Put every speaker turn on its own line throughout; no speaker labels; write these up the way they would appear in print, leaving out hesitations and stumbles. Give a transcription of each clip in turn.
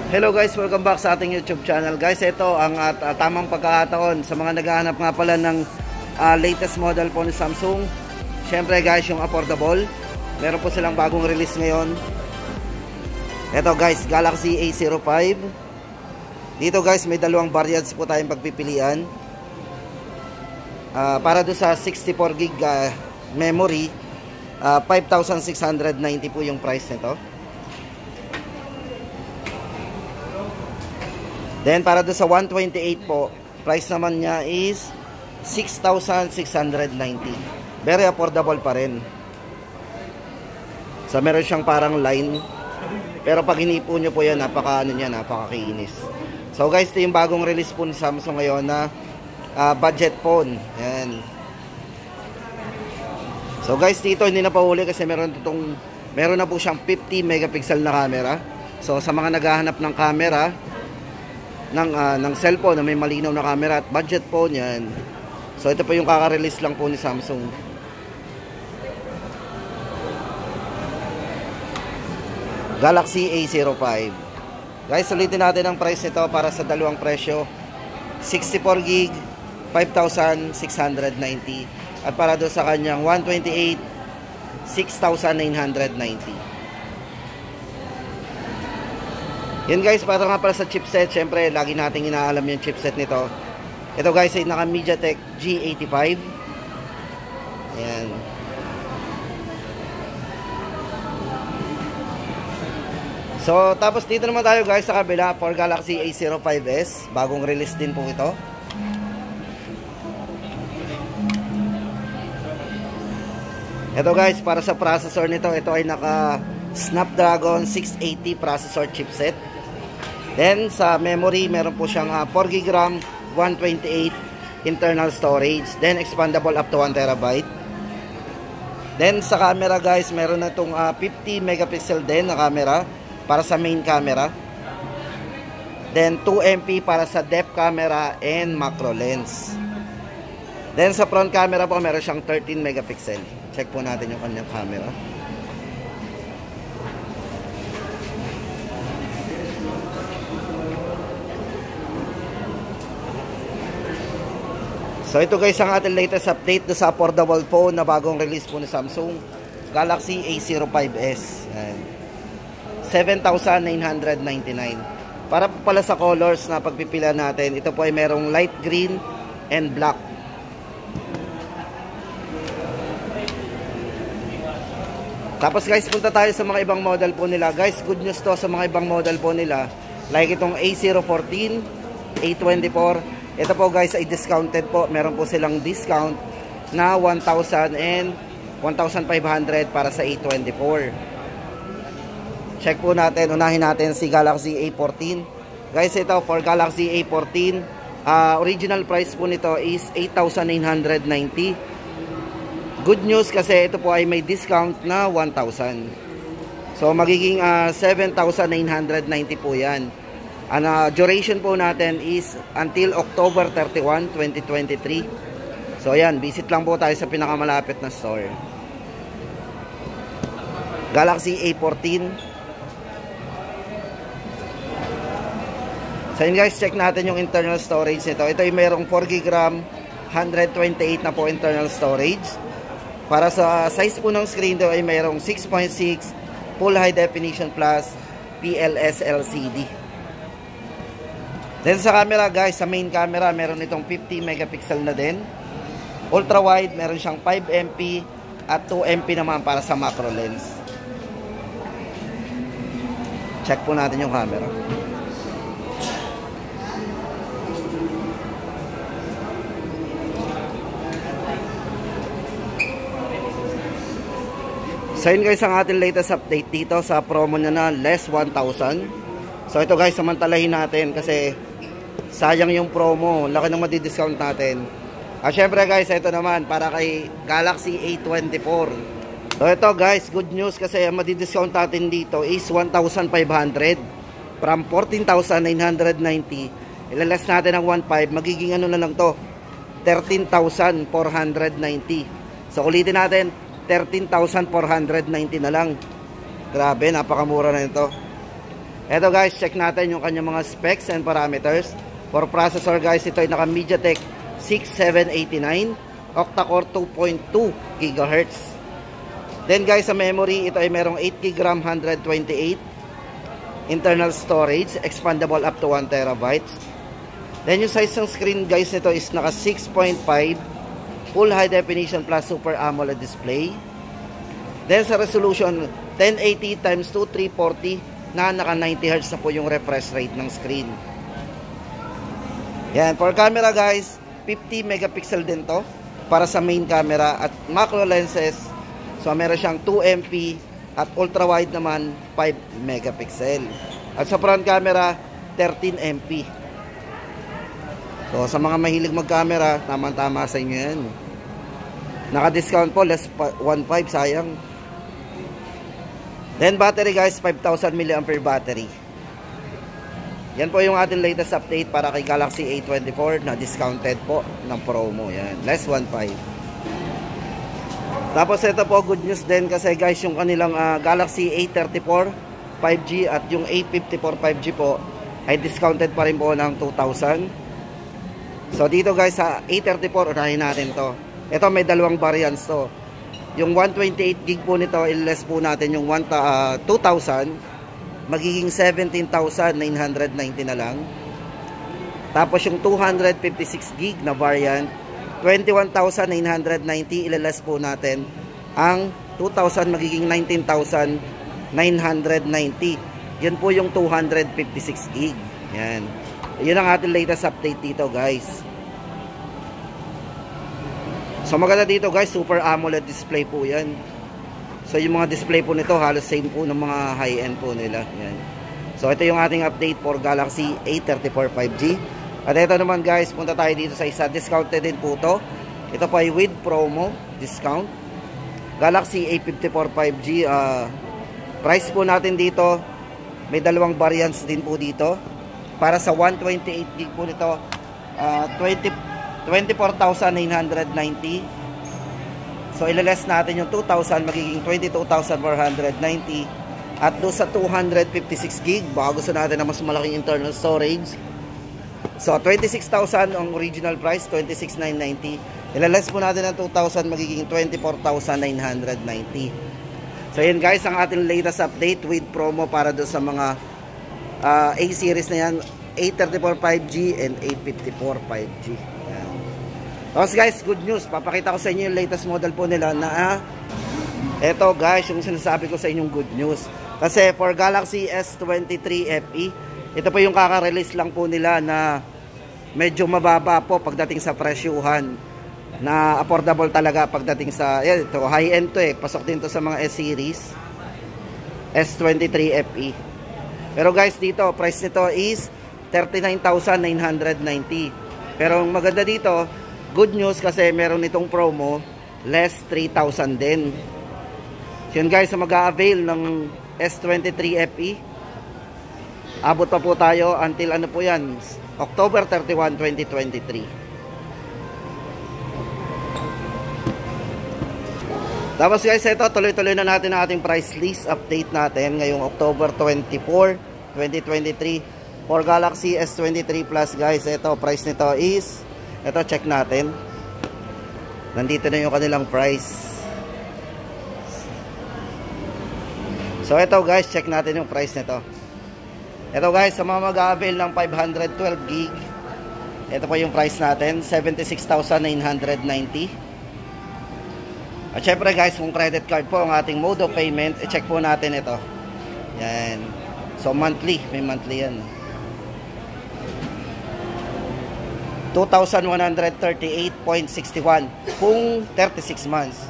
Hello guys, welcome back sa ating YouTube channel. Guys, ito ang tamang pagkakataon sa mga naghahanap nga pala ng latest model po ni Samsung. Syempre guys, yung affordable. Meron po silang bagong release ngayon. Ito guys, Galaxy A05. Dito guys, may dalawang variants po tayong pagpipilian. Para do sa 64GB memory, 5,690 po yung price nito. Then para do sa 128 po, price naman niya is 6,690. Very affordable pa rin. So meron siyang parang line. Pero pag hinipo nyo po yan, napakakinis. So guys, ito yung bagong release po ni Samsung ngayon na budget phone. Yan. So guys, dito hindi na pauli kasi meron na po siyang 50 megapixel na camera. So sa mga naghahanap ng camera ng cellphone na may malinaw na camera at budget phone yan. So ito po yung kaka-release lang po ni Samsung. Galaxy A05. Guys, ulitin natin ang price nito para sa dalawang presyo. 64GB, 5,690. At para doon sa kanyang 128, 6,990. Yun guys, para nga pala sa chipset, syempre lagi nating inaalam yung chipset nito. Ito guys ay naka MediaTek G85. Ayan. So tapos dito naman tayo guys sa kabila for Galaxy A05s. Bagong release din po ito. Ito guys, para sa processor nito, ito ay naka Snapdragon 680 processor chipset. Then sa memory, meron po siyang 4GB RAM, 128 internal storage, then expandable up to 1TB. Then sa camera guys, meron na itong 50 megapixel din na camera para sa main camera. Then 2MP para sa depth camera and macro lens. Then sa front camera po, meron siyang 13 megapixel. Check po natin yung kanyang camera. So ito guys ang ating latest update sa affordable phone na bagong release po ni Samsung, Galaxy A05s. 7,999. Para po pala sa colors na pagpipila natin, ito po ay merong light green and black. Tapos guys, punta tayo sa mga ibang model po nila. Guys, good news to sa mga ibang model po nila. Like itong A014, A24. Ito po guys ay discounted po. Meron po silang discount na 1,000 and 1,500 para sa A24. Check po natin. Unahin natin si Galaxy A14. Guys, ito for Galaxy A14, original price po nito is 8,990. Good news kasi ito po ay may discount na 1,000. So magiging 7,990 po yan. Ang duration po natin is until October 31, 2023. So ayan, visit lang po tayo sa pinakamalapit na store. Galaxy A14. So yun guys, check natin yung internal storage nito. Ito ay mayroong 4GB RAM, 128 na po internal storage. Para sa size po ng screen ito ay mayroong 6.6 Full High Definition Plus PLS LCD. Then sa camera guys, sa main camera meron itong 50 megapixel na din. Ultra wide, meron siyang 5MP at 2MP naman para sa macro lens. Check po natin yung camera. So yun guys ang ating latest update dito sa promo na less 1,000. So ito guys, samantalahin natin kasi sayang yung promo, laki ng madi-discount natin. Syempre guys, ito naman para kay Galaxy A24. So ito guys, good news kasi ang madi-discount natin dito is 1,500 from 14,990. Ilalas natin ang 1,500, magiging ano na lang to, 13,490. So ulitin natin, 13,490 na lang. Grabe, napakamura na ito. Eto guys, check natin yung kanyang mga specs and parameters. For processor guys, ito ay naka MediaTek 6789, octa-core 2.2 GHz. Then guys, sa memory, ito ay merong 8GB RAM, 128. Internal storage, expandable up to 1 TB. Then yung size ng screen guys nito is naka 6.5 full high definition plus super AMOLED display. Then sa resolution 1080 x 2340 na naka 90Hz na po yung refresh rate ng screen. Yan, for camera guys, 50 megapixel din to para sa main camera at macro lenses. So meron siyang 2MP at ultra wide naman 5 megapixel. At sa front camera 13MP. So sa mga mahilig mag-camera, tama-tama sa inyo yan. Naka-discount po, less 1.5, sayang. Then battery guys, 5,000 mAh battery. Yan po yung ating latest update para kay Galaxy A24 na discounted po ng promo. Yan, less 1.5. Tapos ito po, good news din kasi guys, yung kanilang Galaxy A34 5G at yung A54 5G po ay discounted pa rin po ng 2,000. So dito guys sa A34, unahin natin to. Ito may dalawang variants to. Yung 128GB po nito, i-less po natin yung 2,000, magiging 17,990 na lang. Tapos yung 256GB na variant, 21,990, i-less po natin ang 2,000, magiging 19,990. Yan po yung 256GB. Yan. Yun ang ating latest update dito guys. So maganda dito guys, super AMOLED display po yan. So yung mga display po nito halos same po ng mga high-end po nila. Yan. So ito yung ating update for Galaxy A34 5G. At ito naman guys, punta tayo dito sa isa, discounted din po to. Ito pa ay with promo discount. Galaxy A54 5G, price po natin dito, may dalawang variants din po dito. Para sa 128GB po nito, 24,990. So ilaless natin yung 2,000, magiging 22,490. At doon sa 256GB, baka gusto natin na mas malaking internal storage, so 26,000 ang original price, 26,990. Ilaless po natin ng 2,000, magiging 24,990. So yun guys, ang ating latest update with promo para doon sa mga A-series na yan, A34 5G and A54 5G. Yan. Tapos guys, good news, papakita ko sa inyo yung latest model po nila na eto guys, yung sinasabi ko sa inyong good news. Kasi for Galaxy S23 FE, ito po yung kaka-release lang po nila na medyo mababa po pagdating sa presyuhan, na affordable talaga pagdating sa ito, high-end to pasok din to sa mga S-series S23 FE. Pero guys, dito price nito is 39,990. Pero ang maganda dito, good news kasi meron nitong promo, less 3,000 din. So yun guys, mag-a-avail ng S23 FE, abot pa po tayo until ano po yan, October 31, 2023. Tapos guys, ito tuloy-tuloy na natin ang ating price list update natin ngayong October 24, 2023 for Galaxy S23 Plus guys. Ito, price nito is, ito check natin, nandito na yung kanilang price. So ito guys, check natin yung price nito. Ito guys, sa mga mag-avail ng 512GB, ito po yung price natin, 76,990. At syempre guys, kung credit card po ang ating mode of payment, i-check po natin ito. Yan. So monthly, may monthly yan. 2,138.61 kung 36 months.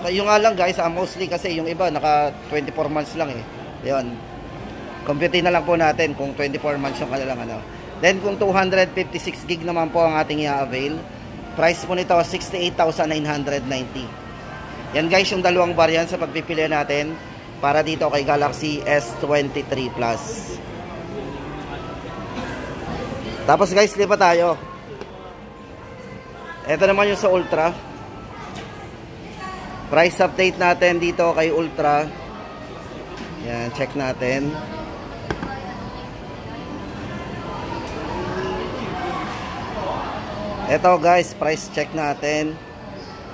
Yung nga lang guys, mostly kasi yung iba naka 24 months lang eh. Yun. Compute na lang po natin kung 24 months yung kanilang ano. Then kung 256GB naman po ang ating i-avail, price po nito 68,990. Yan guys yung dalawang variant sa pagpipili natin para dito kay Galaxy S23 Plus. Tapos guys, lipat tayo. Ito naman yung sa Ultra. Price update natin dito kay Ultra. Yan, check natin. Ito guys, price check natin.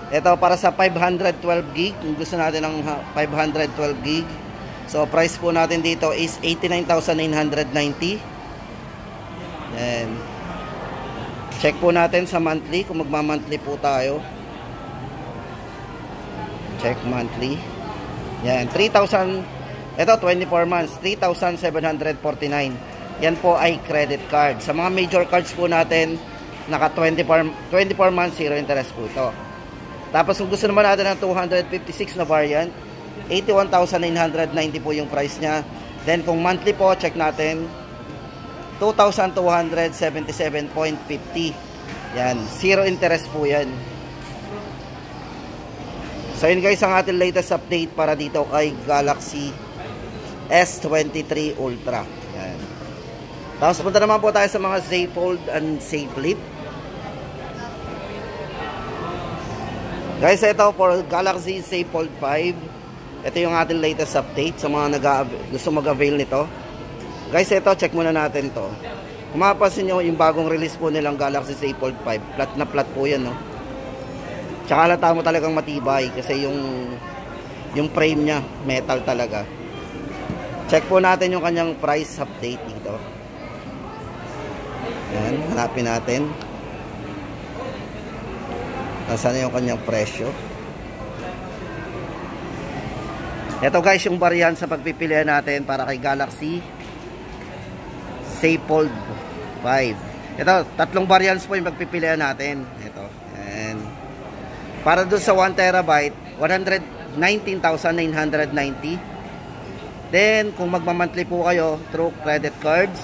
Ito para sa 512 gig. Kung gusto natin ng 512 gig. So price po natin dito is 89,990. Then check po natin sa monthly kung magma-monthly po tayo. Check monthly. Yan, 3,000. Ito 24 months, 3,749. Yan po ay credit card. Sa mga major cards po natin, naka 24 months, zero interest po ito. Tapos kung gusto naman natin ng 256 na variant, 81,990 po yung price niya. Then kung monthly po, check natin, 2,277.50. Yan, zero interest po yan. So yun guys, ang ating latest update para dito kay Galaxy S23 Ultra. Yan. Tapos punta naman po tayo sa mga Z Fold and Z Flip. Guys, ito for Galaxy Z Fold 5. Ito yung ating latest update sa mga gusto mag-avail nito. Guys, ito check muna natin to. Kung mapapansin nyo, yung bagong release po nilang Galaxy Z Fold 5, flat na flat po yan, no? Tsaka halata mo talagang matibay kasi yung frame niya metal talaga. Check po natin yung kanyang price update dito. Yan, hanapin natin. Nasaan yung kanyang presyo. Ito guys yung variant sa pagpipilian natin para kay Galaxy Z Fold 5. Ito, tatlong variants po yung pagpipilian natin. Ito. And para doon sa 1 terabyte, 119,990. Then, kung magmamonthly po kayo through credit cards,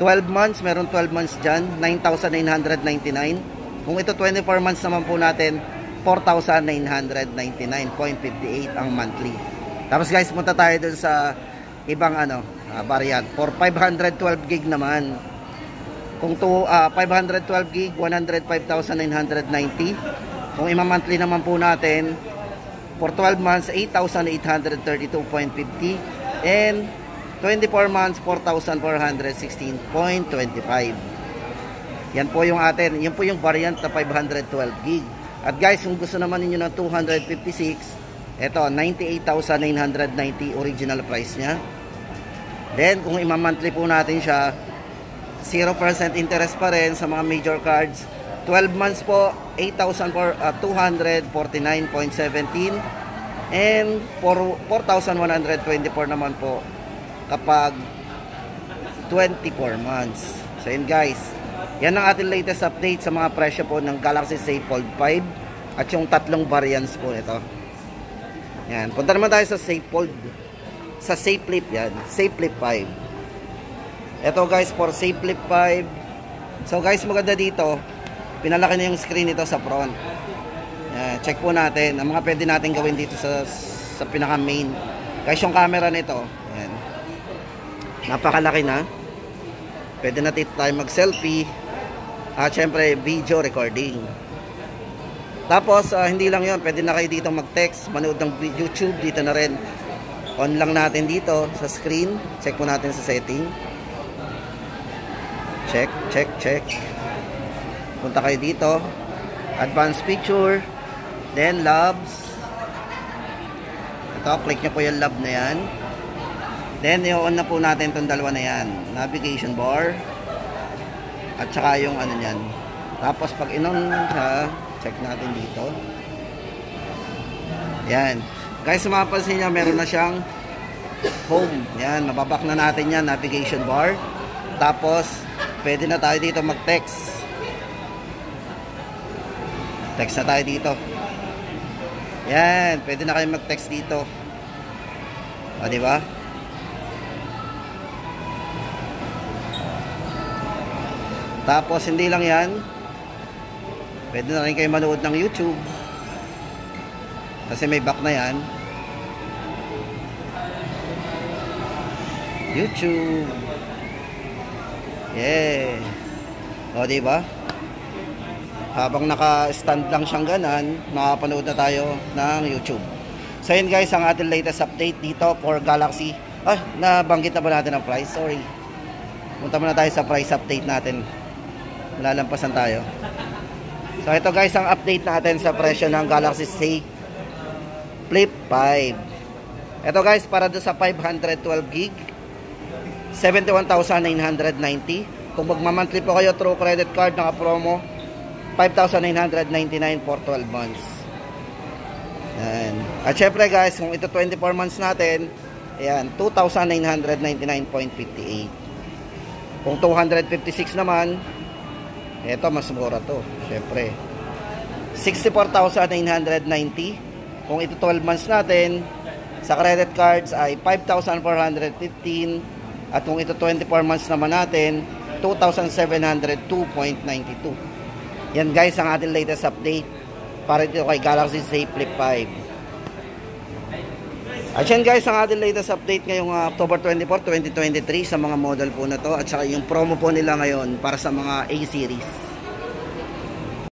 12 months, meron 12 months dyan, 9,999. Kung ito 24 months naman po natin, 4,999.58 ang monthly. Tapos guys, punta tayo dun sa ibang variant. For 512 gig naman, kung 512 gig, 105,990. Kung ima-monthly naman po natin, for 12 months, 8,832.50. And 24 months, 4,416.25. Yan po yung atin. Yan po yung variant na 512 gig. At guys, kung gusto naman ninyo ng 256, ito, 98,990 original price niya. Then, kung ima-monthly po natin siya, 0% interest pa rin sa mga major cards. 12 months po, 8,249.17. And 4,124 naman po kapag 24 months. So yun guys, yan ang ating latest update sa mga presyo po ng Galaxy Z Fold 5 at yung tatlong variants po nito. Yan, punta naman tayo sa Z Fold, sa Z Flip. Yan, Z Flip 5. Ito guys, for Z Flip 5. So guys, maganda dito, pinalaki na yung screen nito sa front. Check po natin ang mga pwede natin gawin dito sa pinaka main. Guys, yung camera nito, ayan, napakalaki na. Pwede na tayo mag selfie at syempre video recording. Tapos hindi lang yun, pwede na kayo dito mag text, manood ng YouTube. Dito na rin, on lang natin dito sa screen. Check po natin sa setting. Check. Punta kayo dito, advanced picture, then labs. Ito, click nyo po yung lab na yan. Then i-on na po natin itong dalawa na yan, navigation bar at saka yung ano yan. Tapos pag in-on siya, check natin dito. Yan guys, mapapansin nyo, meron na siyang home. Yan, mababak na natin yan, navigation bar. Tapos pwede na tayo dito mag text. Text na tayo dito. Yan, pwede na kayo mag-text dito. O, di ba? Tapos hindi lang 'yan. Pwede na rin kayo manood ng YouTube. Kasi may back na 'yan. YouTube. Yeah. O, di ba? Habang naka-stand lang siyang ganan, makapanood na tayo ng YouTube. So yun guys, ang ating latest update dito for Galaxy. Nabanggit na ba natin ang price? Sorry. Punta muna tayo sa price update natin. Lalampasan tayo. So ito guys ang update natin sa presyo ng Galaxy Z Flip 5. Ito guys para doon sa 512 gig 71,990. Kung magmamonthly po kayo through credit card naka promo 5,999 for 12 months. Yan. At syempre guys kung ito 24 months natin, ayan 2,999.58. Kung 256 naman, ito mas mura to syempre 64,990. Kung ito 12 months natin sa credit cards ay 5,415. At kung ito 24 months naman natin 2,702.92. Yan guys ang ating latest update para dito kay Galaxy Z Flip 5. At yan guys ang ating latest update ngayong October 24, 2023 sa mga model po na to. At saka yung promo po nila ngayon para sa mga A series.